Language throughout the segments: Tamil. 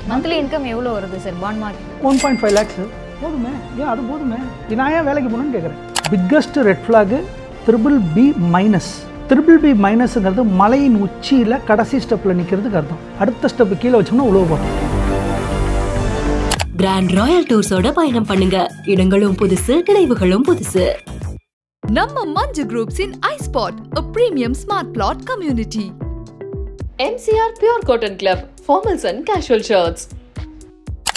மந்த்லி இன்கம் எவ்வளோ வருது சார் பாண்ட் மார்க்கெட்? 1.5 lakhs போதுமே. ஏன் அது போதுமே, நான் ஏன் வேலைக்கு போகணும்னு கேட்குறேன். Biggest red flag BBB-. BBB-ங்கிறது மலையின் உச்சியில் கடைசி ஸ்டெப்பில் நிற்கிறதுக்கு அர்த்தம். அடுத்த ஸ்டெப்பு கீழே வச்சோம்னா உழவு போகிறோம். கிராண்ட் ராயல் டூர்ஸோட பயணம் பண்ணுங்க. இடங்களும் புதுசு, நினைவுகளும் புதுசு. நம்ம Manju groups in iSpot, a premium smart plot community. MCR Pure Cotton Club, formals and casual shirts.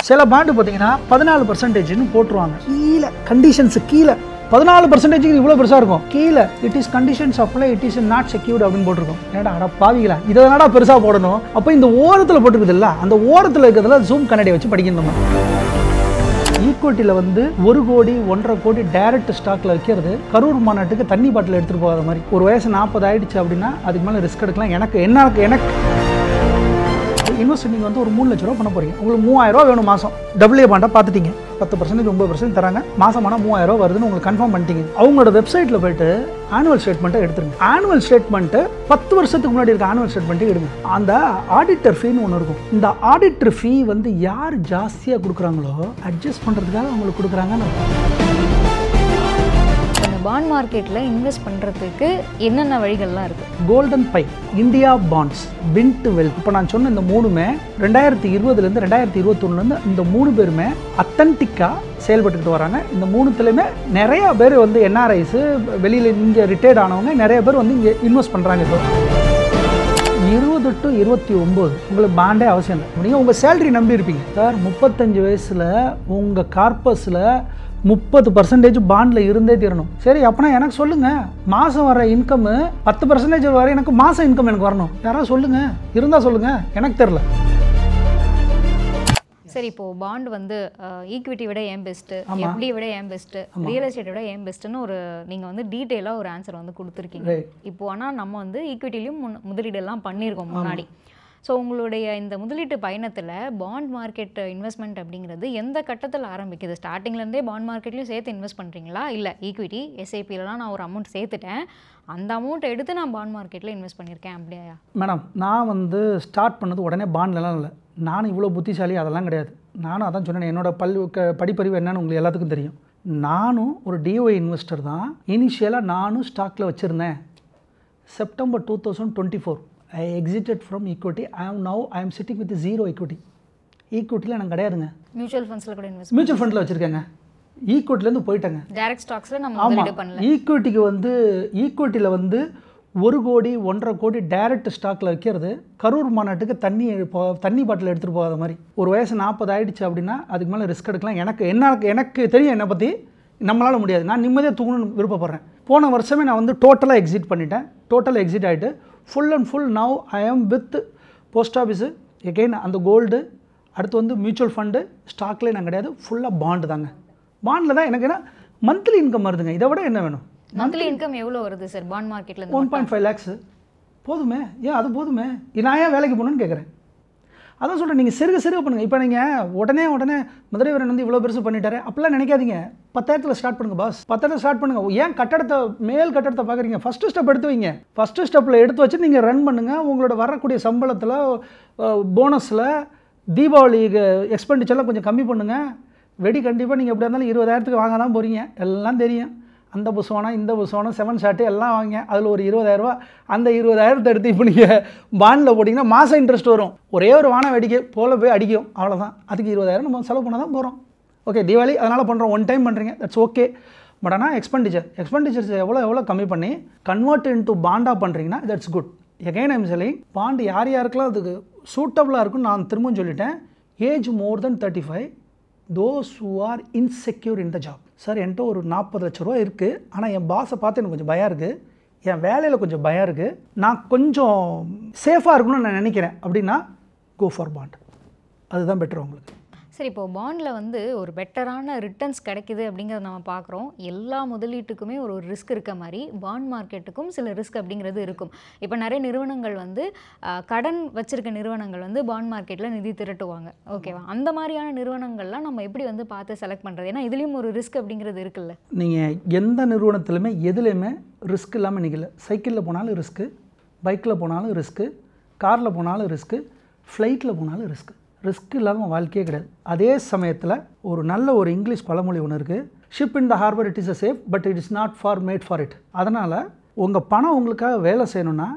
சில பாண்டு பார்த்தீங்கன்னா 14% போட்டுருவாங்க. கீழே கண்டிஷன்ஸு கீழே 14% இவ்வளோ பெருசாக இருக்கும். கீழே it is conditions apply, it is not secured அப்படின்னு போட்டிருக்கோம். ஏடா அட பாவிங்களா, இதை என்னடா பெருசாக போடணும். அப்போ இந்த ஓரத்தில் போட்டுருக்குது இல்லை, அந்த ஓரத்தில் இருக்கிறதுல ஜூம் கண்ணாடியை வச்சு படிக்கணும். ஈக்விட்டியில் 1 கோடி 1.5 கோடி டைரக்ட் ஸ்டாக்கில் வைக்கிறது கரூர் மாநாட்டுக்கு தண்ணி பாட்டில் எடுத்துகிட்டு போகாத மாதிரி. ஒரு வயசு 40 ஆயிடுச்சு அப்படின்னா அதுக்கு மேலே ரிஸ்க் எடுக்கலாம். எனக்கு இன்வெஸ்ட் நீங்கள் ஒரு 3 லட்ச ரூபா பண்ண போகிறீங்க. உங்களுக்கு 3000 ரூபா வேணும் மாதம். AA பாண்டா பார்த்துட்டீங்க, 10% 9% தராங்க. மாதமான 3000 ரூபா வருதுன்னு உங்களுக்கு கன்ஃபார்ம் பண்ணிட்டீங்க. அவங்களோட வெப்சைட்டில் போய்ட்டு ஆனுவல் ஸ்டேட்மெண்ட்டை எடுத்துருங்க. ஆனுவல் ஸ்டேட்மெண்ட்டு 10 வருஷத்துக்கு முன்னாடி இருக்க ஆனுவல் ஸ்டேட்மெண்ட்டை எடுங்க. அந்த ஆடிட்டர் ஃபீன்னு ஒன்று இருக்கும். இந்த ஆடிட்டர் ஃபீ யார் ஜாஸ்தியாக கொடுக்குறாங்களோ அட்ஜஸ்ட் பண்ணுறதுக்காக அவங்களுக்கு கொடுக்குறாங்கன்னு. பாண்ட் மார்க்கெட்டில் இன்வெஸ்ட் பண்ணுறதுக்கு என்னென்ன வழிகள்லாம் இருக்குது? Golden by, India Bonds, Wint Wealth. இப்போ நான் சொன்ன இந்த 3மே 2020லேருந்து 2021 இந்த 3 பேருமே அத்தன்டிக்காக செயல்பட்டுக்கிட்டு வராங்க. இந்த 3த்துலேயுமே நிறையா பேர் NRIs, வெளியில் இங்கே ரிட்டையர்ட் ஆனவங்க நிறைய பேர் இங்கே இன்வெஸ்ட் பண்ணுறாங்க. இப்போ 20 to 29 உங்களுக்கு பாண்டே அவசியம் இல்லை. நீங்கள் உங்கள் சேலரி நம்பி இருப்பீங்க சார். 35 வயசில் உங்கள் கார்பஸில் 30% பாண்டில் இருந்தே தீரணும். சரி, அப்போனா எனக்கு சொல்லுங்கள், மாதம் வர இன்கம்மு 10% வர எனக்கு மாதம் இன்கம் எனக்கு வரணும். யாராவது சொல்லுங்கள், இருந்தால் சொல்லுங்கள், எனக்கு தெரில. சரி, இப்போது பாண்ட் ஈக்விட்டி விட ஏன் பெஸ்ட்டு, FD விட ஏன் பெஸ்ட்டு, ரியல் எஸ்டேட் விட ஏன் பெஸ்ட்டுன்னு நீங்கள் டீட்டெயிலாக ஒரு ஆன்சர் கொடுத்துருக்கீங்க. இப்போது ஆனால் நம்ம ஈக்விட்டிலையும் முதலீடெல்லாம் பண்ணியிருக்கோம் முன்னாடி. ஸோ உங்களுடைய இந்த முதலீட்டு பயணத்தில் பாண்ட் மார்க்கெட் இன்வெஸ்ட்மெண்ட் அப்படிங்கிறது எந்த கட்டத்தில் ஆரம்பிக்குது? ஸ்டார்டிங்லேருந்தே பாண்ட் மார்க்கெட்லையும் சேர்த்து இன்வெஸ்ட் பண்ணுறீங்களா? இல்லை ஈக்விட்டி SIPலலாம் நான் ஒரு அமௌண்ட் சேர்த்துட்டேன், அந்த அமௌண்ட்டை எடுத்து நான் பாண்ட் மார்க்கெட்டில் இன்வெஸ்ட் பண்ணியிருக்கேன் அப்படியா? மேடம், நான் ஸ்டார்ட் பண்ணது உடனே பாண்ட்லலாம் இல்லை. நானும் இவ்வளோ புத்திசாலி அதெல்லாம் கிடையாது. நானும் அதான் சொன்னேன், என்னோடய படிப்பறிவு என்னன்னு உங்களுக்கு எல்லாத்துக்கும் தெரியும். நானும் ஒரு DOI இன்வெஸ்டர் தான். இனிஷியலாக நானும் ஸ்டாக்கில் வச்சுருந்தேன். September 2024 I exited from equity. I am sitting with zero equity. ஈக்விட்டியில் எனக்கு கிடையாதுங்க. மியூச்சுவல் ஃபண்ட்ஸில் கூட இன்வெஸ்ட், மியூச்சுவல் ஃபண்டில் வச்சுருக்கேங்க. ஈக்விட்டிலேருந்து போயிட்டாங்க. டைரக்ட் ஸ்டாக்ஸில் நம்ம முதலீடு பண்ணல. ஈக்விட்டிக்கு ஈக்விட்டியில் 1 கோடி 1.5 கோடி டைரக்ட் ஸ்டாக்கில் வைக்கிறது கரூர் மாநாட்டுக்கு தண்ணி பாட்டில் எடுத்துகிட்டு போகாத மாதிரி. ஒரு வயசு 40 ஆயிடுச்சு அப்படின்னா அதுக்கு மேலே ரிஸ்க் எடுக்கலாம். எனக்கு தெரியும் என்னை பற்றி. நம்மளால் முடியாது. நான் நிம்மதியாக தூங்கணும்னு விருப்பப்படுறேன். போன வருஷமே நான் டோட்டலாக எக்ஸிட் பண்ணிட்டேன். டோட்டலாக எக்ஸிட் ஆகிட்டு full and full now I ஆம் வித் போஸ்ட் ஆஃபீஸு எகெயின். அந்த கோல்டு அடுத்து மியூச்சுவல் ஃபண்டு, ஸ்டாக்லேயே நான் கிடையாது. ஃபுல்லாக பாண்டு தாங்க. பாண்டில் தான் எனக்கு மந்த்லி இன்கம் வருதுங்க. இதை விட என்ன வேணும்? மந்த்லி இன்கம் எவ்வளோ வருது சார் பாண்ட் மார்க்கெட்டில்? 1.5 lakhs போதுமே. ஏன் அது போதுமே, நான் ஏன் வேலைக்கு போகணுன்னு கேட்குறேன். அதான் சொல்கிறேன், நீங்கள் சிறுக பண்ணுங்கள். இப்போ நீங்கள் உடனே முதலீவரன் இவ்வளோ பெருசு பண்ணிட்டாரு அப்படிலாம் நினைக்காதீங்க. 10,000 ஸ்டார்ட் பண்ணுங்கள் பாஸ். 10,000 ஸ்டார்ட் பண்ணுங்கள். ஏன் மேல் கட்டடத்தை பார்க்குறீங்க? ஃபஸ்ட்டு ஸ்டெப் எடுத்து வைங்க. ஃபஸ்ட்டு ஸ்டெப்பில் எடுத்து வச்சு நீங்கள் ரன் பண்ணுங்கள். உங்களோட வரக்கூடிய சம்பளத்தில், போனஸில், தீபாவளி எக்ஸ்பெண்டிச்சர்லாம் கொஞ்சம் கம்மி பண்ணுங்கள். வெடி கண்டிப்பாக நீங்கள் எப்படியா இருந்தாலும் 20,000க்கு வாங்க தான் போகிறீங்க. எல்லாம் தெரியும். அந்த புஸ்வானம் இந்த புஸ்வானம் 7 ஷாட்டு எல்லாம் வாங்க. அதில் ஒரு 20,000 ரூபா. அந்த 20,000 எடுத்து இப்போ நீங்கள் பாண்டில் போட்டிங்கன்னா மாதம் இன்ட்ரெஸ்ட் வரும். ஒரே ஒரு வானம் வெடிக்க போய் அடிக்கும், அவ்வளோதான். அதுக்கு 20,000 நம்ம செலவு பண்ண தான் போகிறோம். ஓகே, தீபாவளி அதனால் பண்ணுறோம், ஒன் டைம் பண்ணுறீங்க, தட்ஸ் ஓகே. பட் ஆனால் எக்ஸ்பெண்டிச்சர்ஸ் எவ்வளோ கம்மி பண்ணி கன்வெர்ட் இன்டு பாண்டாக பண்ணுறீங்கன்னா that's good. Again I'm telling, bond யாருக்கெல்லாம் அதுக்கு சூட்டபுளாக இருக்குன்னு நான் திரும்பவும் சொல்லிட்டேன். Age more then 35, those who are insecure in the job. Sir, என்கிட்ட ஒரு 40 லட்ச ரூபா இருக்குது, ஆனால் என் பாஸை பார்த்து எனக்கு கொஞ்சம் பயம் இருக்குது, என் வேலையில் கொஞ்சம் பயம் இருக்குது, நான் கொஞ்சம் சேஃபாக இருக்கணும்னு நான் நினைக்கிறேன் அப்படின்னா கோ ஃபார் பாண்ட். அதுதான் பெட்டர் உங்களுக்கு. சரி, இப்போது பாண்டில் ஒரு பெட்டரான ரிட்டர்ன்ஸ் கிடைக்குது அப்படிங்கிறத நம்ம பார்க்குறோம். எல்லா முதலீட்டுக்குமே ஒரு ரிஸ்க் இருக்க மாதிரி பாண்ட் மார்க்கெட்டுக்கும் சில ரிஸ்க் அப்படிங்கிறது இருக்கும். இப்போ நிறைய நிறுவனங்கள் கடன் வச்சிருக்க நிறுவனங்கள் பாண்ட் மார்க்கெட்டில் நிதி திரட்டுவாங்க. ஓகேவா? அந்த மாதிரியான நிறுவனங்கள்லாம் நம்ம எப்படி பார்த்து செலக்ட் பண்ணுறது? ஏன்னா இதுலேயும் ஒரு ரிஸ்க் அப்படிங்கிறது இருக்குல்ல. நீங்கள் எந்த நிறுவனத்துலையுமே எதுலேயுமே ரிஸ்க் இல்லாமல் நிற்கல. சைக்கிளில் போனாலும் ரிஸ்க்கு, பைக்கில் போனாலும் ரிஸ்க்கு, காரில் போனாலும் ரிஸ்க்கு, ஃப்ளைட்டில் போனாலும் ரிஸ்க்கு. ரிஸ்க் இல்லாமல் வாழ்க்கையே கிடையாது. அதே சமயத்தில் ஒரு நல்ல ஒரு இங்கிலீஷ் பழமொழி ஒன்று இருக்குது, ship in the harbour it is a safe but it is not for made for it. அதனால் உங்கள் பணம் உங்களுக்காக வேலை செய்யணும்னா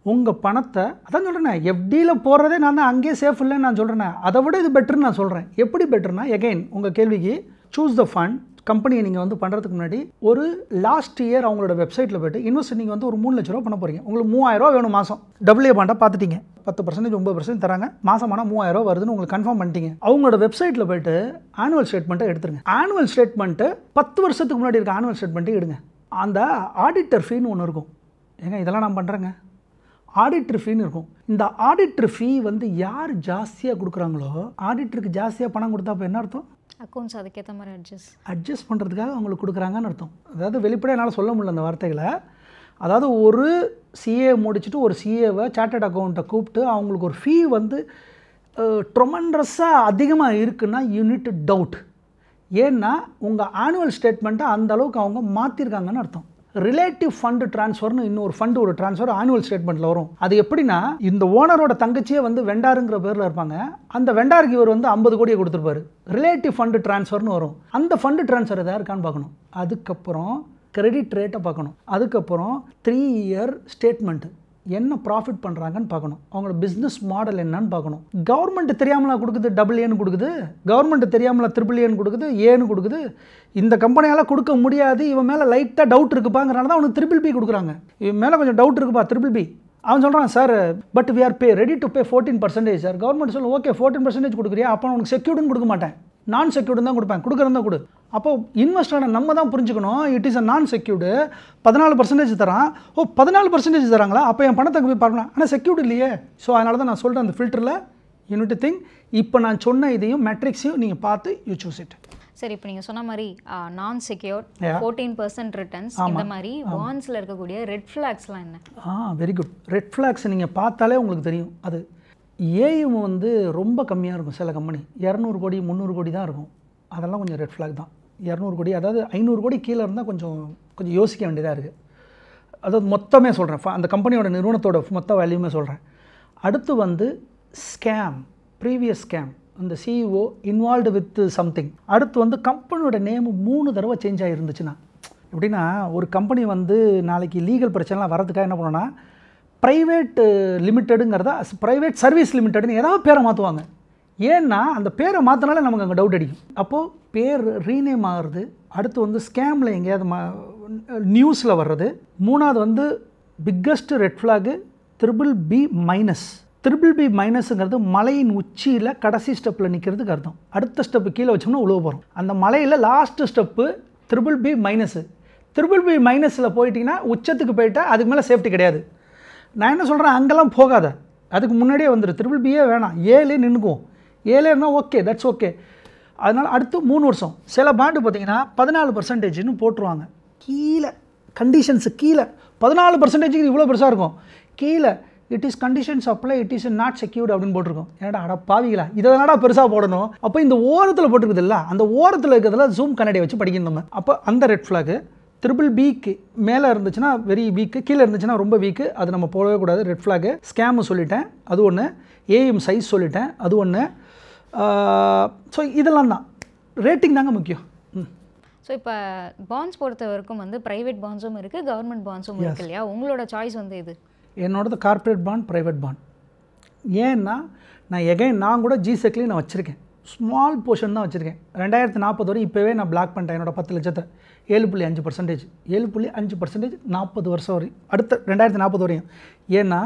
உங்கள் பணத்தை, அதான் சொல்கிறேண்ணே, எஃப்டியில் போடுறதே நான் தான் அங்கேயே சேஃப் இல்லைன்னு நான் சொல்கிறேன். அதை விட இது பெட்டர்னு நான் சொல்கிறேன். எப்படி பெட்டர்னா, எகைன் உங்கள் கேள்விக்கு சூஸ் த ஃபண்ட். கம்பெனியை நீங்கள் வந்து பண்ணுறதுக்கு முன்னாடி ஒரு லாஸ்ட் இயர் அவங்களோட வெப்சைட்டில் போய்ட்டு இன்வெஸ்ட் நீங்கள் வந்து ஒரு 3 லட்ச ரூபா பண்ண போகிறீங்க. உங்களுக்கு 3000 ரூபா வேணும் மாதம். டபுள்ஏ பாண்டாக பார்த்துட்டீங்க, 10% 9% தராங்க, மாதமான 3000 ரூபா வருதுன்னு உங்களுக்கு கன்ஃபார்ம் பண்ணிட்டீங்க. அவங்களோட வெப்சைட்டில் போய்ட்டு ஆனுவல் ஸ்டேட்மெண்ட்டை எடுத்துருங்க. ஆனுவல் ஸ்டேட்மெண்ட்டு 10 வருஷத்துக்கு முன்னாடி இருக்க ஆனுவல் ஸ்டேட்மெண்ட்டே எடுங்க. அந்த ஆடிட்டர் ஃபீன்னு ஒன்று இருக்கும். ஏங்க இதெல்லாம் நான் பண்ணுறேங்க, ஆடிட்டர் ஃபீன்னு இருக்கும். இந்த ஆடிட்டர் ஃபீ வந்து யார் ஜாஸ்தியாக கொடுக்குறாங்களோ, ஆடிட்டருக்கு ஜாஸ்தியாக பணம் கொடுத்தா அப்போ என்ன அர்த்தம்? அக்கௌண்ட்ஸ் அதுக்கேற்ற மாதிரி அட்ஜஸ்ட் பண்ணுறதுக்காக அவங்களுக்கு கொடுக்குறாங்கன்னு அர்த்தம். அதாவது வெளிப்படையாக என்னால் சொல்ல முடியல அந்த வார்த்தைகளை. அதாவது ஒரு சிஏ முடிச்சுட்டு ஒரு சிஏவை சார்ட்டர்ட் அக்கௌண்ட்டை கூப்பிட்டு அவங்களுக்கு ஒரு ஃபீ வந்து ட்ரொமண்டஸாக அதிகமாக இருக்குன்னா யூ நீட் டு டவுட். ஏன்னா உங்கள் ஆனுவல் ஸ்டேட்மெண்ட்டை அந்த அளவுக்கு அவங்க மாற்றிருக்காங்கன்னு அர்த்தம். ரிலேட்டிவ் ஃபண்டு ட்ரான்ஸ்ஃபர்னு இன்னொரு ஃபண்டு ஒரு ட்ரான்ஸ்ஃபர் ஆனுவல் ஸ்டேட்மெண்ட்டில் வரும். அது எப்படின்னா, இந்த ஓனரோட தங்கச்சியே வந்து வெண்டாருங்கிற பேரில் இருப்பாங்க, அந்த வெண்டாருக்கு இவர் வந்து 50 கோடியை கொடுத்துருப்பாரு. ரிலேட்டிவ் ஃபண்டு ட்ரான்ஸ்ஃபர்னு வரும். அந்த ஃபண்டு ட்ரான்ஸ்ஃபர் எதாவது இருக்கான்னு பார்க்கணும். அதுக்கப்புறம் கிரெடிட் ரேட்டை பார்க்கணும். அதுக்கப்புறம் 3 இயர் ஸ்டேட்மெண்ட்டு, என்ன ப்ராஃபிட் பண்ணுறாங்கன்னு பார்க்கணும். அவங்களோட பிஸ்னஸ் மாடல் என்னன்னு பார்க்கணும். கவர்மெண்ட் தெரியாமலாம் கொடுக்குது, AA கொடுக்குது, கவர்மெண்ட் தெரியாமலாம் AAA கொடுக்குது, ஏன்னு கொடுக்குது. இந்த கம்பெனியால் கொடுக்க முடியாது, இவன் மேலே லைட்டாக டவுட் இருக்குப்பாங்கிறனால தான் அவனுக்கு BBB கொடுக்குறாங்க. இவன் மேலே கொஞ்சம் டவுட் இருக்குப்பா BBB. அவன் சொல்கிறான், sir but we are ready to pay 14% sir. Government சொல்லும், ஓகே 14% கொடுக்குறியா, அப்போ உனக்கு செக்யூர்டுன்னு கொடுக்க மாட்டேன், நான் செக்யூர்டு தான் கொடுப்பேன், கொடுக்குறதா கொடு. அப்போ இன்வெஸ்டரை நம்ம தான் புரிஞ்சுக்கணும், இட் இஸ் அ நான் செக்யூர்டு. 14% தரான், ஓ 14% தராங்களா, அப்போ என் பணத்தை போய் பார்க்கலாம், ஆனால் செக்யூர்டு இல்லையே. ஸோ அதனால தான் நான் சொல்கிறேன், அந்த ஃபில்டரில் யூனிட் திங். இப்போ நான் சொன்ன இதையும் மெட்ரிக்ஸையும் நீங்கள் பார்த்து யூ சூஸ் இட். சரி, இப்போ நீங்கள் சொன்ன மாதிரி நான் செக்யூர்ட் 14% ரிட்டர்ன்ஸ், இந்த மாதிரி பாண்ட்ஸில் இருக்கக்கூடிய ரெட் ஃப்ளாக்ஸ்லாம் என்ன? Very good. ரெட் ஃப்ளாக்ஸ் நீங்கள் பார்த்தாலே உங்களுக்கு தெரியும். அது ஏயும் வந்து ரொம்ப கம்மியாக இருக்கும். சில கம்பெனி 200 கோடி 300 கோடி தான் இருக்கும். அதெல்லாம் கொஞ்சம் ரெட் ஃப்ளாக் தான். 200 கோடி, அதாவது 500 கோடி கீழே இருந்தால் கொஞ்சம் யோசிக்க வேண்டியதாக இருக்குது. அதாவது மொத்தமே சொல்கிறேன், அந்த கம்பெனியோட நிறுவனத்தோட மொத்த வேல்யூமே சொல்கிறேன். அடுத்து வந்து ஸ்கேம், ப்ரீவியஸ் ஸ்கேம், அந்த சிஇஓ இன்வால்வ்டு வித் சம்திங். அடுத்து வந்து கம்பெனியோட நேமு 3 தடவை சேஞ்ச் ஆகிருந்துச்சுன்னா, எப்படின்னா ஒரு கம்பெனி வந்து நாளைக்கு லீகல் பிரச்சனைலாம் வரதுக்காக என்ன பண்ணோன்னா, ப்ரைவேட் லிமிட்டடுங்கிறத ப்ரைவேட் சர்வீஸ் லிமிட்டடுன்னு ஏதாவது பேரை மாற்றுவாங்க. ஏன்னா அந்த பேரை மாற்றினாலே நமக்கு அங்கே டவுட் அடிக்கும். அப்போது பேர் ரீநேம் ஆகிறது. அடுத்து வந்து ஸ்கேமில் எங்கேயாவது நியூஸில் வர்றது. 3வது வந்து பிக்கஸ்ட் ரெட் ஃப்ளாகு BBB-. BBB-ங்கிறது மலையின் உச்சியில் கடைசி ஸ்டெப்பில் நிற்கிறதுக்கு அர்த்தம். அடுத்த ஸ்டெப்பு கீழே வச்சோம்னா உழுவ போகிறோம். அந்த மலையில் லாஸ்ட் ஸ்டெப்பு BBB-. BBB- போயிட்டிங்கன்னா உச்சத்துக்கு போயிட்டா அதுக்கு மேலே சேஃப்டி கிடையாது. நான் என்ன சொல்கிறேன், அங்கெல்லாம் போகாத, அதுக்கு முன்னாடியே வந்துடு. BBB-ஏ வேணாம், 7 நின்றுக்குவோம். 7 இருந்தால் ஓகே, தட்ஸ் ஓகே. அதனால் அடுத்து 3 வருஷம் சில பாண்டு பார்த்தீங்கன்னா 14% போட்டுருவாங்க. கீழே கண்டிஷன்ஸு கீழே 14% இவ்வளோ பெருசாக இருக்கும். கீழே it is conditions apply, it is not secured அப்படின்னு போட்டிருக்கோம். ஏன்னா அட பாவிங்களா, இதை என்னடா பெருசாக போடணும். அப்போ இந்த ஓரத்தில் போட்டுருக்குது இல்லை, அந்த ஓரத்தில் இருக்கிறதுல ஜூம் கண்ணாடியை வச்சு படிக்கணும் நம்ம. அப்போ அந்த ரெட் ஃப்ளாகு BBB-க்கு மேலே இருந்துச்சுன்னா வெரி வீக்கு, கீழே இருந்துச்சுன்னா ரொம்ப வீக்கு, அது நம்ம போடவே கூடாது. Red flag. ஸ்கேமு சொல்லிட்டேன், அது ஒன்று. ஏஎம் சைஸ் சொல்லிட்டேன், அது ஒன்று. ஸோ இதெல்லாம் தான் ரேட்டிங் தாங்க முக்கியம். ஸோ இப்போ பாண்ட்ஸ் பொறுத்த வரைக்கும் வந்து ப்ரைவேட் பாண்ட்ஸும் இருக்குது, கவர்மெண்ட் பாண்ட்ஸும் இருக்குது இல்லையா? உங்களோட சாய்ஸ் வந்து இது? என்னோடது கார்ப்பரேட் பாண்ட், ப்ரைவேட் பாண்ட். ஏன்னா நான் கூட ஜிசெக்லேயும் நான் வச்சுருக்கேன், ஸ்மால் போர்ஷன் தான் வச்சுருக்கேன். 2040 வரை இப்போவே நான் பிளாக் பண்ணிட்டேன் என்னோட 10 லட்சத்தை. 7.5%, 7.5% 40 வருஷம் வரை, அடுத்த 2040 வரையும். ஏன்னா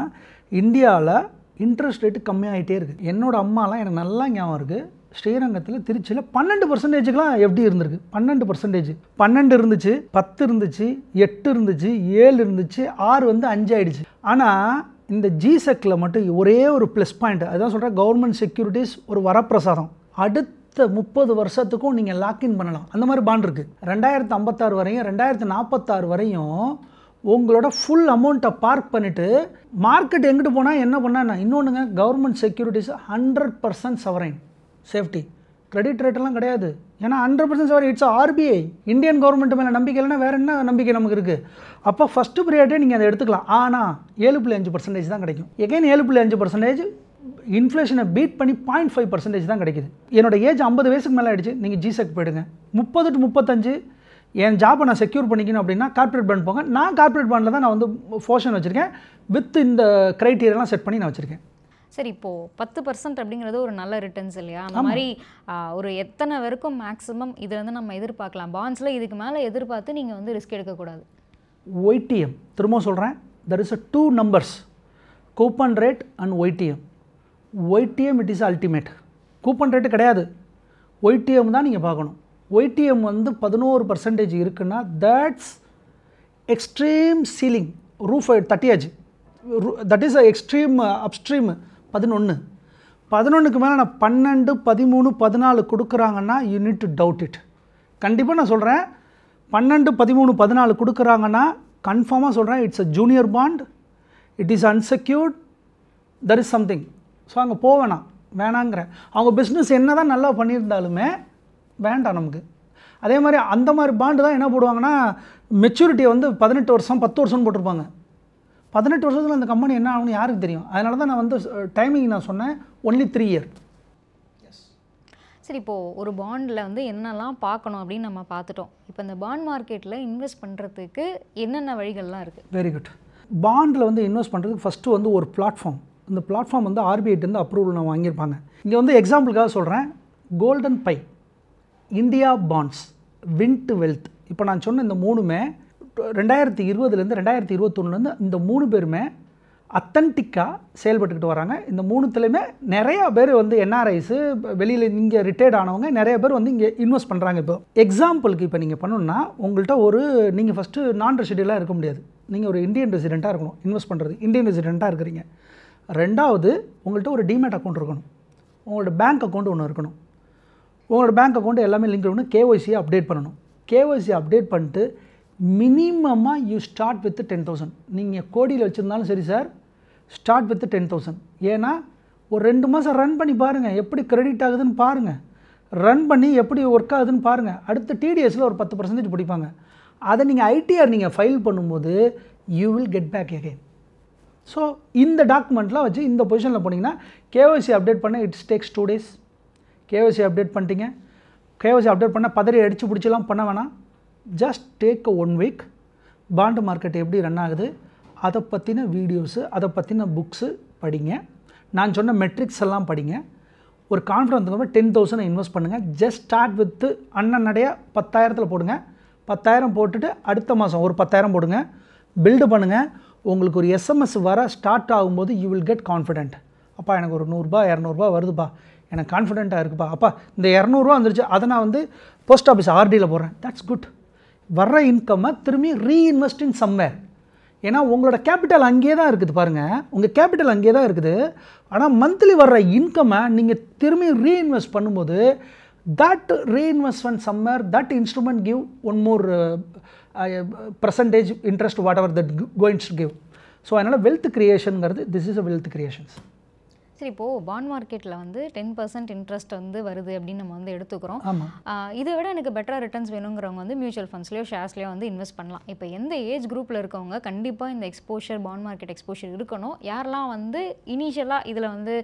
இந்தியாவில் இன்ட்ரெஸ்ட் ரேட்டு கம்மியாகிட்டே இருக்குது. என்னோடய அம்மாலாம் எனக்கு நல்லா ஞாபகம் இருக்குது, ஸ்ரீரங்கத்தில் திருச்சியில் 12%க்குலாம் எப்படி இருந்திருக்கு. 12%, 12 இருந்துச்சு, 10 இருந்துச்சு, 8 இருந்துச்சு, 7 இருந்துச்சு, 6 வந்து 5 ஆகிடுச்சு. ஆனால் இந்த ஜிசெக்கில் மட்டும் ஒரே ஒரு ப்ளஸ் பாயிண்ட், அதுதான் சொல்கிறேன், கவர்மெண்ட் செக்யூரிட்டிஸ் ஒரு வரப்பிரசாதம். அடுத்த 30 வருஷத்துக்கும் நீங்கள் லாக்இன் பண்ணலாம். அந்த மாதிரி பாண்ட் இருக்குது. 2056 வரையும் 2046 வரையும் உங்களோட ஃபுல் அமௌண்ட்டை பார்க் பண்ணிவிட்டு மார்க்கெட் எங்கிட்டு போனால் என்ன பண்ணால் இன்னொன்றுங்க, கவர்மெண்ட் செக்யூரிட்டிஸ் 100% சவரைன் சேஃப்டி. கிரெடிட் ரேட்டெல்லாம் கிடையாது. ஏன்னா 100% சவரைன், இட்ஸ் RBI. இந்தியன் கவர்மெண்ட் மேலே நம்பிக்கை இல்லைன்னா வேறு என்ன நம்பிக்கை நமக்கு இருக்குது? அப்போ ஃபஸ்ட்டு ப்ரியாரிட்டியே நீங்கள் அதை எடுத்துக்கலாம். ஆனால் 7.5% தான் கிடைக்கும். எகைன் 7.5% இன்ஃப்ளேஷனை பீட் பண்ணி 0.5% தான் கிடைக்குது. என்னோட ஏஜ் 50 வயசுக்கு மேலே ஆகிடுச்சு, நீங்கள் ஜிசெக் போயிடுங்க. 30 to 35 என் ஜாப்பை நான் செக்யூர் பண்ணிக்கணும் அப்படின்னா கார்ப்பரேட் பாண்ட் போங்க. நான் கார்ப்பரேட் பாண்டில் தான் நான் வந்து போர்ஷன் வச்சுருக்கேன், வித் இந்த க்ரைட்டீரியாலாம் செட் பண்ணி நான் வச்சுருக்கேன். சரி, இப்போது 10% அப்படிங்கிறது ஒரு நல்ல ரிட்டர்ன்ஸ் இல்லையா? அந்த மாதிரி ஒரு எத்தனை வரைக்கும் மேக்ஸிமம் இதில் வந்து நம்ம எதிர்பார்க்கலாம்? பாண்ட்ஸில் இதுக்கு மேலே எதிர்பார்த்து நீங்கள் வந்து ரிஸ்க் எடுக்கக்கூடாது. ஒய்டிஎம் திரும்ப சொல்கிறேன், there is a 2 numbers, coupon rate and YTM. YTM it is ultimate. Coupon rate கிடையாது, ஒய்டிஎம் தான் நீங்கள் பார்க்கணும். ஒய்டிஎம் வந்து 11% இருக்குன்னா தட்ஸ் எக்ஸ்ட்ரீம் சீலிங், ரூஃப் தட்டியாச்சு. That is a extreme upstream. 11க்கு மேலே நான் 12, 13, 14 கொடுக்குறாங்கன்னா you need to doubt it. கண்டிப்பாக நான் சொல்கிறேன், 12, 13, 14 கொடுக்குறாங்கன்னா கன்ஃபார்மாக சொல்கிறேன், it's a junior bond, it is unsecured, there is something. So அங்கே வேணாங்கிறேன். அவங்க பிஸ்னஸ் என்ன தான் நல்லா பண்ணியிருந்தாலுமே வேண்டாம் நமக்கு. அதே மாதிரி அந்த மாதிரி பாண்டு தான் என்ன போடுவாங்கன்னா மெச்சூரிட்டியை வந்து 18 வருஷம் 10 வருஷம்னு போட்டிருப்பாங்க. 18 வருஷத்தில் அந்த கம்பெனி என்ன ஆகும்னு யாருக்கு தெரியும்? அதனால தான் நான் வந்து டைமிங் நான் சொன்னேன், ஒன்லி 3 year. சரி, இப்போது ஒரு பாண்டில் வந்து என்னெல்லாம் பார்க்கணும் அப்படின்னு நம்ம பார்த்துட்டோம். இப்போ இந்த பாண்ட் மார்க்கெட்டில் இன்வெஸ்ட் பண்ணுறதுக்கு என்னென்ன வழிகள்லாம் இருக்குது? Very good. பாண்டில் வந்து இன்வெஸ்ட் பண்ணுறதுக்கு ஃபஸ்ட்டு வந்து ஒரு பிளாட்ஃபார்ம். இந்த பிளாட்ஃபார்ம் வந்து RBI அப்ரூவல் நான் வாங்கியிருப்பாங்க. இங்கே வந்து எக்ஸாம்பிளுக்காக சொல்கிறேன், Golden by, India bonds, Wint Wealth. இப்போ நான் சொன்ன இந்த 3மே 2020 2021 இந்த 3 பேருமே அத்தன்டிக்காக செயல்பட்டுக்கிட்டு வராங்க. இந்த 3த்துலேயுமே நிறையா பேர் வந்து என்ஆர்ஐஸு, வெளியில் இங்கே ரிட்டையர்ட் ஆனவங்க நிறைய பேர் வந்து இங்கே இன்வெஸ்ட் பண்ணுறாங்க. இப்போ எக்ஸாம்பிளுக்கு இப்போ நீங்கள் பண்ணணுன்னா உங்கள்கிட்ட நீங்கள் ஃபஸ்ட்டு நான் ரெசிடெண்ட்டாக இருக்க முடியாது, நீங்கள் ஒரு இந்தியன் ரெசிடெண்ட்டாக இருக்கணும். இன்வெஸ்ட் பண்ணுறது இந்தியன் ரெசிடெண்ட்டாக இருக்கிறீங்க. 2வது உங்கள்கிட்ட ஒரு டிமேட் அக்கௌண்ட் இருக்கணும், உங்களோட பேங்க் அக்கௌண்ட் ஒன்று இருக்கணும். உங்களோட பேங்க் அக்கௌண்ட் எல்லாமே லிங்க் இருக்கணும். கேஒய்சியை அப்டேட் பண்ணணும். கேஒய்சி அப்டேட் பண்ணிட்டு மினிமமாக யூ ஸ்டார்ட் வித் 10,000. நீங்கள் கோடியில் வச்சுருந்தாலும் சரி சார், ஸ்டார்ட் வித் 10,000. ஏன்னா ஒரு 2 மாதம் ரன் பண்ணி பாருங்கள், எப்படி கிரெடிட் ஆகுதுன்னு பாருங்கள், ரன் பண்ணி எப்படி ஒர்க் ஆகுதுன்னு பாருங்கள். அடுத்த டிடிஎஸில் ஒரு 10% பிடிப்பாங்க. அதை நீங்கள் ஐடிஆர் நீங்கள் ஃபைல் பண்ணும்போது you will get back again. So இந்த டாக்குமெண்ட்லாம் வச்சு இந்த பொசிஷனில் போனீங்கன்னா கேஒய்சி அப்டேட் பண்ண it's takes 2 days. KYC update பண்ணிட்டீங்க, கேஒய்சி அப்டேட் பண்ண பதறி அடித்து பிடிச்சலாம் பண்ண வேணாம். Just take 1 week. Bond market எப்படி ரன் ஆகுது அதை பற்றின வீடியோஸு, அதை பற்றின புக்ஸு படிங்க. நான் சொன்ன மெட்ரிக்ஸ் எல்லாம் படிங்க. ஒரு கான்ஃபிடன்ஸ் 10,000 இன்வெஸ்ட் பண்ணுங்கள். ஜஸ்ட் ஸ்டார்ட் வித்து அண்ணனடைய 10,000 போடுங்க. 10,000 போட்டுட்டு அடுத்த மாதம் ஒரு 10,000 போடுங்க. பில்டு பண்ணுங்கள். உங்களுக்கு ஒரு எஸ்எம்எஸ் வர ஸ்டார்ட் ஆகும்போது யூ வில் கெட் கான்ஃபிடென்ட். அப்பா எனக்கு ஒரு 100 ரூபா 200 வருதுப்பா, எனக்கு கான்ஃபிடென்ட்டாக இருக்குப்பா, அப்பா இந்த 200 வந்துருச்சு, அதை நான் வந்து போஸ்ட் ஆஃபீஸ் ஆர்டியில் போடுறேன். That's good. வர்ற இன்கம்மை திரும்பி ரீஇன்வெஸ்ட் இன் சம்வேர். ஏன்னா உங்களோட கேபிட்டல் அங்கேயே தான் இருக்குது பாருங்கள், உங்கள் கேபிட்டல் அங்கேயே தான் இருக்குது. ஆனால் மந்த்லி வர்ற இன்கம்மை நீங்கள் திரும்பி ரீஇன்வெஸ்ட் பண்ணும்போது that reinvestment somewhere, that instrument give one more percentage interest whatever that going to give. So அதனால் வெல்த் கிரியேஷனுங்கிறது this is a wealth creations. சரி, இப்போது பாண்ட் மார்க்கெட்டில் வந்து 10% இன்ட்ரெஸ்ட் வந்து வருது அப்படின்னு நம்ம வந்து எடுத்துக்கிறோம். இதை விட எனக்கு பெட்டராக ரிட்டர்ன்ஸ் வேணுங்கிறவங்க வந்து மியூச்சுவல் ஃபண்ட்ஸ்லையோ ஷேர்ஸ்லையோ வந்து இன்வெஸ்ட் பண்ணலாம். இப்போ எந்த ஏஜ் குரூப்பில் இருக்கவங்க கண்டிப்பாக இந்த எக்ஸ்போஷர், பாண்ட் மார்க்கெட் எக்ஸ்போஷர் இருக்கணும்? யாரெல்லாம் வந்து இனிஷியலாக இதில் வந்து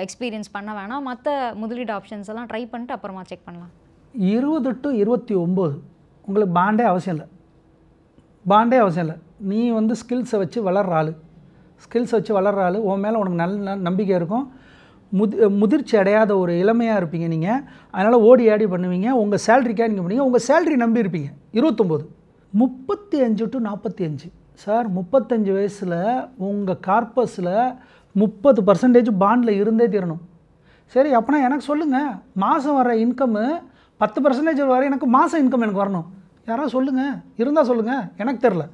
எக்ஸ்பீரியன்ஸ் பண்ண வேணாம், மற்ற முதலீடு ஆப்ஷன்ஸ் எல்லாம் ட்ரை பண்ணிட்டு அப்புறமா செக் பண்ணலாம்? 20 to 29 உங்களுக்கு பாண்டே அவசியம் இல்லை. பாண்டே அவசியம் இல்லை. நீ வந்து ஸ்கில்ஸை வச்சு வளர்ற ஆள், உன் மேலே உனக்கு நல்ல நம்பிக்கை இருக்கும். முதிர்ச்சி அடையாத ஒரு இளமையாக இருப்பீங்க நீங்கள். அதனால் ஓடி ஆடி பண்ணுவீங்க. உங்கள் சேலரிக்காக நீங்கள் பண்ணுவீங்க. உங்கள் சேலரி நம்பி இருப்பீங்க. 29. 35 to 45 சார், 35 வயசில் உங்கள் கார்பஸில் 30% பாண்டில் இருந்தே தீரணும். சரி, அப்போனா எனக்கு சொல்லுங்கள், மாதம் வர இன்கம்மு 10% வர எனக்கு மாதம் இன்கம் எனக்கு வரணும். யாராவது சொல்லுங்கள், இருந்தால் சொல்லுங்கள், எனக்கு தெரில.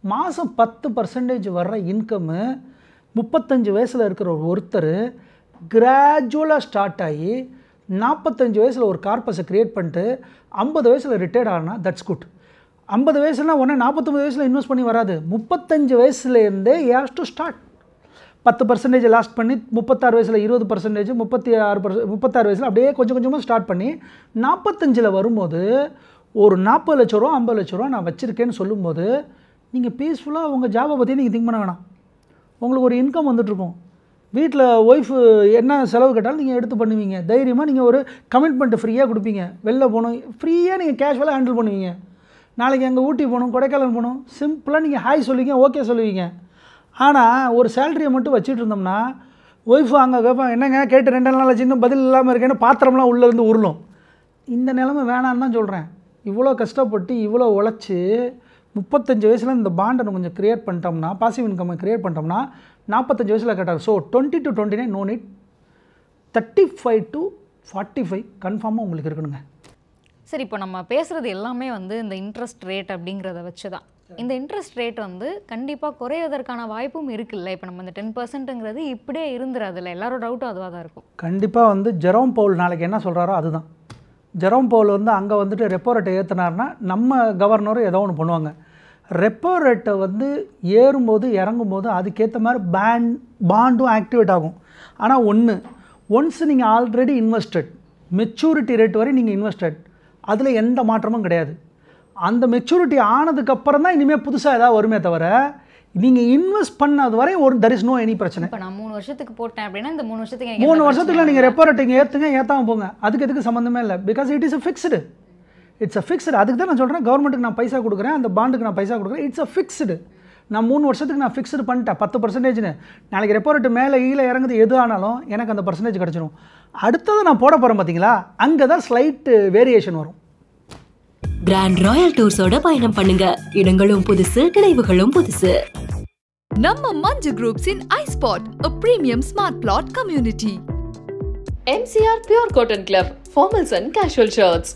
மாதம் 10% வர்ற இன்கம்மு 35 வயசில் இருக்கிற ஒருத்தர் கிராஜுவலாக ஸ்டார்ட் ஆகி 45 வயசில் ஒரு கார்பஸை க்ரியேட் பண்ணிட்டு 50 வயசில் ரிட்டையர்ட் ஆகினா தட்ஸ் குட். 50 வயசுலாம் உடனே 49 வயசில் இன்வெஸ்ட் பண்ணி வராது. 35 வயசுலேருந்தே ஹேஸ் டு ஸ்டார்ட். 10% லாஸ்ட் பண்ணி 36 வயசில் 20%, 36 வயசில் அப்படியே கொஞ்சம் கொஞ்சமாக ஸ்டார்ட் பண்ணி 45 வரும்போது ஒரு 40 லட்ச ரூபா 50 லட்ச ரூபா நான் வச்சுருக்கேன்னு சொல்லும்போது நீங்கள் பீஸ்ஃபுல்லாக உங்கள் ஜாபை பற்றி நீங்கள் திங்க் பண்ண வேணாம். உங்களுக்கு ஒரு இன்கம் வந்துட்டுருக்கும். வீட்டில் ஒய்ஃபு என்ன செலவு கேட்டாலும் நீங்கள் எடுத்து பண்ணுவீங்க. தைரியமாக நீங்கள் ஒரு கமிட்மெண்ட் ஃப்ரீயாக கொடுப்பீங்க. வெளில போகணும் ஃப்ரீயாக நீங்கள் கேஷுவலாக ஹேண்டில் பண்ணுவீங்க. நாளைக்கு அங்கே ஊட்டி போகணும், கொடைக்கானல் போகணும், சிம்பிளாக நீங்கள் ஹாய் சொல்லுவீங்க, ஓகே சொல்லுவீங்க. ஆனால் ஒரு சேலரியை மட்டும் வச்சுட்டு இருந்தோம்னா ஒய்ஃபு அங்கே கேட்பான், என்னங்க கேட்டு 2 நாள் ஆச்சு இன்னும் பதில் இல்லாமல் இருக்கேன்னு பாத்திரம்லாம் உள்ளேருந்து உருளும். இந்த நிலைமை வேணான்னு தான் சொல்கிறேன். இவ்வளோ கஷ்டப்பட்டு இவ்வளோ உழைச்சி 35 வயசில் இந்த பாண்டை கொஞ்சம் க்ரியேட் பண்ணிட்டோம்னா, பாசிவ் இன்கம் க்ரியேட் பண்ணிட்டோம்னா 45 வயசில் கேட்டார். So 20 to 29 no need, 35 to 45 கன்ஃபார்மாக உங்களுக்கு இருக்கணுங்க. சரி, இப்போ நம்ம பேசுகிறது எல்லாமே வந்து இந்த இன்ட்ரெஸ்ட் ரேட் அப்படிங்கிறத வச்சு தான். இந்த இன்ட்ரெஸ்ட் ரேட் வந்து கண்டிப்பாக குறைவதற்கான வாய்ப்பும் இருக்குல்ல. இப்போ நம்ம இந்த 10%ங்கிறது இப்படியே இருந்துடாதுல்ல. எல்லாரோட டவுட்டும் அதுவாக தான் இருக்கும். கண்டிப்பாக வந்து ஜெரோம் பவுல் நாளைக்கு என்ன சொல்கிறாரோ அதுதான். ஜெரோம் பவுல் வந்து அங்கே வந்துட்டு ரெப்போ ரேட்டை ஏற்றினார்னா நம்ம கவர்னரும் ஏதோ ஒன்று பண்ணுவாங்க. ரெப்போ ரேட்டை வந்து ஏறும்போது இறங்கும்போது அதுக்கேற்ற மாதிரி பாண்டும் ஆக்டிவேட் ஆகும். ஆனால் ஒன்ஸ் நீங்கள் ஆல்ரெடி இன்வெஸ்டட், மெச்சூரிட்டி ரேட் வரை நீங்கள் இன்வெஸ்டட், அதில் எந்த மாற்றமும் கிடையாது. அந்த மெச்சூரிட்டி ஆனதுக்கப்புறம் தான் இனிமேல் புதுசாக ஏதாவது வருமே தவிர நீங்கள் இன்வெஸ்ட் பண்ணது வரை there is no any பிரச்சனை. இப்போ நான் 3 வருஷத்துக்கு போட்டேன் அப்படின்னா இந்த 3 வருஷத்துக்குள்ள நீங்கள் ரெப்போ ரேட் இங்கே ஏற்றுங்க, ஏற்றாமல் போங்க, அதுக்கு எதுக்கு சம்மந்தமே இல்லை. Because it's a fixed. அதுக்கு தான் நான் சொல்கிறேன், கவர்மெண்ட்டுக்கு நான் பைசா கொடுக்குறேன், அந்த பாண்டுக்கு நான் பைசா கொடுக்குறேன். It's a fixed. நான் 3 வருஷத்துக்கு நான் ஃபிக்ஸ்டு பண்ணிட்டேன் 10%. நாளைக்கு ரெப்போ ரேட்டு மேலே கீழே இறங்குது எது ஆனாலும் எனக்கு அந்த பர்சன்டேஜ் கிடச்சிடும். அடுத்தது நான் போட போகிறேன் பார்த்தீங்களா, அங்கே தான் ஸ்லைட் வேரியேஷன் வரும். கிராண்ட் ராயல் டூர்ஸோட பயணம் பண்ணுங்க. இடங்களும் புதுசு, நினைவுகளும் புதுசு. நம்ம Manju groups in iSpot, a premium smart plot community. MCR Pure Cotton Club, formals and casual shirts.